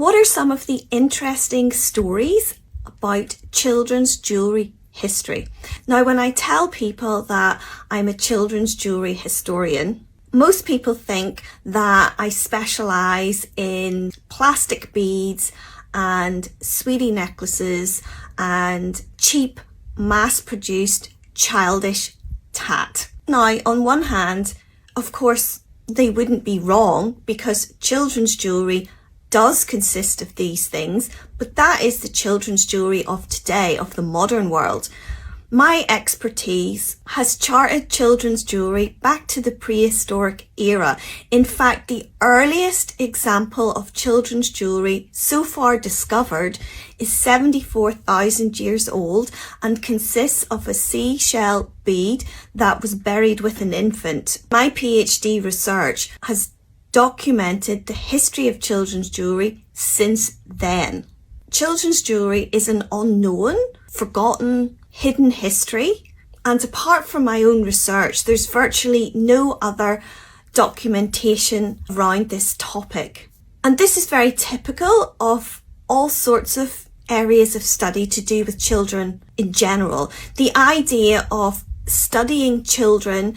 What are some of the interesting stories about children's jewellery history? Now, when I tell people that I'm a children's jewellery historian, most people think that I specialise in plastic beads and sweetie necklaces and cheap, mass-produced, childish tat. Now, on one hand, of course, they wouldn't be wrong because children's jewellery does consist of these things, but that is the children's jewellery of today, of the modern world. My expertise has charted children's jewellery back to the prehistoric era. In fact, the earliest example of children's jewellery so far discovered is 74,000 years old and consists of a seashell bead that was buried with an infant. My PhD research has documented the history of children's jewellery since then. Children's jewellery is an unknown, forgotten, hidden history, and apart from my own research, there's virtually no other documentation around this topic. And this is very typical of all sorts of areas of study to do with children in general. The idea of studying children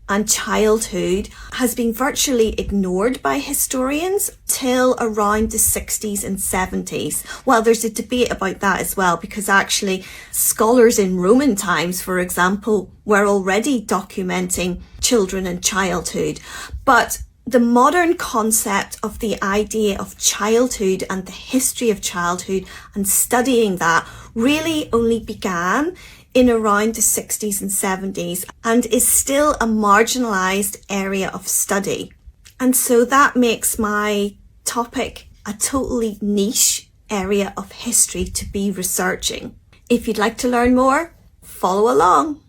and childhood has been virtually ignored by historians till around the 60s and 70s. Well, there's a debate about that as well, because actually scholars in Roman times, for example, were already documenting children and childhood. But the modern concept of the idea of childhood and the history of childhood and studying that really only began in around the 60s and 70s and is still a marginalised area of study. And so that makes my topic a totally niche area of history to be researching. If you'd like to learn more, follow along.